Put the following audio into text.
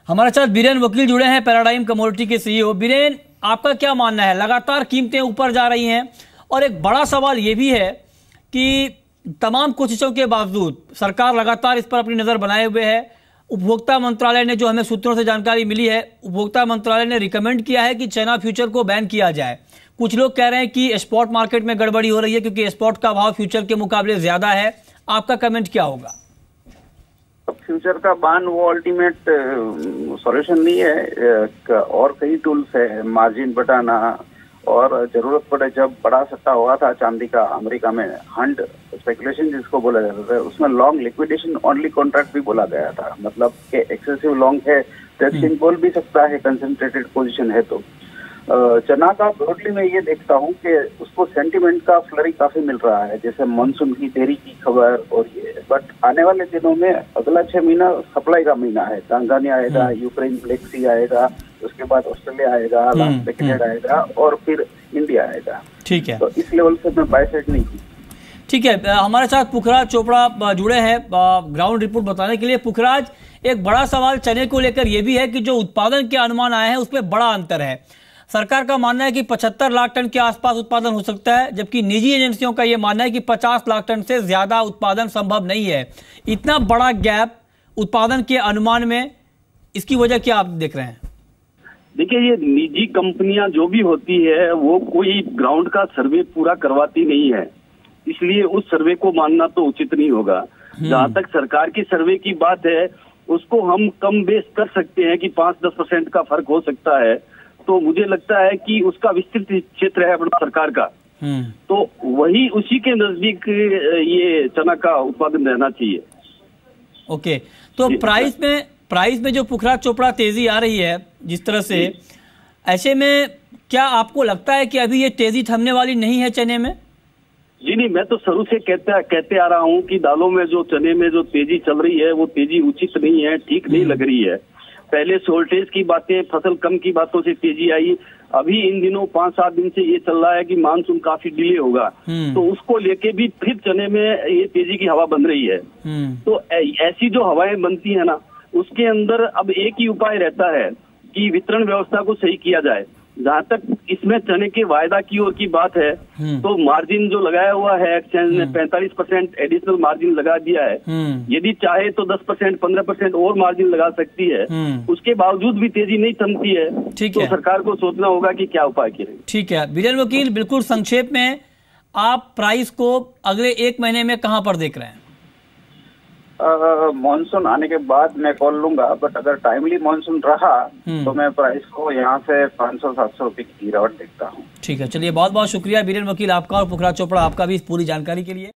हमारे साथ बीरेन वकील जुड़े हैं, पैराडाइम कमोडिटी के सीईओ। बीरेन, आपका क्या मानना है? लगातार कीमतें ऊपर जा रही हैं और एक बड़ा सवाल ये भी है कि तमाम कोशिशों के बावजूद सरकार लगातार इस पर अपनी नज़र बनाए हुए है। उपभोक्ता मंत्रालय ने, जो हमें सूत्रों से जानकारी मिली है, उपभोक्ता मंत्रालय ने रिकमेंड किया है कि चना फ्यूचर को बैन किया जाए। कुछ लोग कह रहे हैं कि स्पॉट मार्केट में गड़बड़ी हो रही है क्योंकि स्पॉट का भाव फ्यूचर के मुकाबले ज्यादा है। आपका कमेंट क्या होगा? फ्यूचर का बान वो अल्टीमेट सॉल्यूशन नहीं है। और कई टूल्स है, मार्जिन बढ़ाना, और जरूरत पड़े जब बड़ा सट्टा हुआ था चांदी का अमेरिका में, हंट स्पेकुलेशन जिसको बोला जाता था, उसमें लॉन्ग लिक्विडेशन ओनली कॉन्ट्रैक्ट भी बोला गया था। मतलब कि एक्सेसिव लॉन्ग है तो एक्सचेंज बोल भी सकता है, कंसंट्रेटेड पोजीशन है। तो चना का ब्रॉडली मैं ये देखता हूँ कि उसको सेंटिमेंट का फ्लरी काफी मिल रहा है, जैसे मानसून की देरी की खबर और ये। बट आने वाले दिनों में अगला 6 महीना सप्लाई का महीना है। तांजानिया आएगा, यूक्रेन ब्लैक सी आएगा, उसके बाद ऑस्ट्रेलिया आएगा, लास्ट डेकेड आएगा और फिर इंडिया आएगा। ठीक है, तो इस लेवल से मैं बाय साइड नहीं की। ठीक है, हमारे साथ पुखराज चोपड़ा जुड़े हैं ग्राउंड रिपोर्ट बताने के लिए। पुखराज, एक बड़ा सवाल चने को लेकर यह भी है कि जो उत्पादन के अनुमान आए हैं उसमें बड़ा अंतर है। सरकार का मानना है कि 75 लाख टन के आसपास उत्पादन हो सकता है, जबकि निजी एजेंसियों का यह मानना है कि 50 लाख टन से ज्यादा उत्पादन संभव नहीं है। इतना बड़ा गैप उत्पादन के अनुमान में, इसकी वजह क्या आप देख रहे हैं? देखिए, ये निजी कंपनियां जो भी होती है वो कोई ग्राउंड का सर्वे पूरा करवाती नहीं है, इसलिए उस सर्वे को मानना तो उचित नहीं होगा। जहां तक सरकार की सर्वे की बात है, उसको हम कम बेस कर सकते हैं कि 5-10% का फर्क हो सकता है। तो मुझे लगता है कि उसका विस्तृत क्षेत्र है अपना सरकार का, तो वही उसी के नजदीक ये चना का उत्पादन रहना चाहिए। ओके, तो प्राइस में जो पुखराज चोपड़ा तेजी आ रही है जिस तरह से, ऐसे में क्या आपको लगता है कि अभी ये तेजी थमने वाली नहीं है चने में? जी नहीं, मैं तो शुरू से कहते आ रहा हूँ कि दालों में जो चने में जो तेजी चल रही है वो तेजी उचित नहीं है, ठीक नहीं लग रही है। पहले शॉर्टेज की बातें, फसल कम की बातों से तेजी आई। अभी इन दिनों 5-7 दिन से ये चल रहा है कि मानसून काफी डिले होगा, तो उसको लेके भी फिर चने में ये तेजी की हवा बन रही है। तो ऐसी जो हवाएं बनती है ना, उसके अंदर अब एक ही उपाय रहता है कि वितरण व्यवस्था को सही किया जाए। जहाँ तक इसमें चने के वायदा की ओर की बात है, तो मार्जिन जो लगाया हुआ है एक्सचेंज ने 45% एडिशनल मार्जिन लगा दिया है। यदि चाहे तो 10%, 15% और मार्जिन लगा सकती है। उसके बावजूद भी तेजी नहीं थमती है, तो सरकार को सोचना होगा कि क्या उपाय करें। ठीक है, बीरेन वकील, बिल्कुल संक्षेप में आप प्राइस को अगले 1 महीने में कहाँ पर देख रहे हैं? मॉनसून आने के बाद मैं कॉल लूंगा, बट अगर टाइमली मॉनसून रहा तो मैं प्राइस को यहाँ से 500-700 रुपए की गिरावट देखता हूँ। ठीक है, चलिए, बहुत बहुत शुक्रिया बीरेन वकील आपका और पुखराज चोपड़ा आपका भी इस पूरी जानकारी के लिए।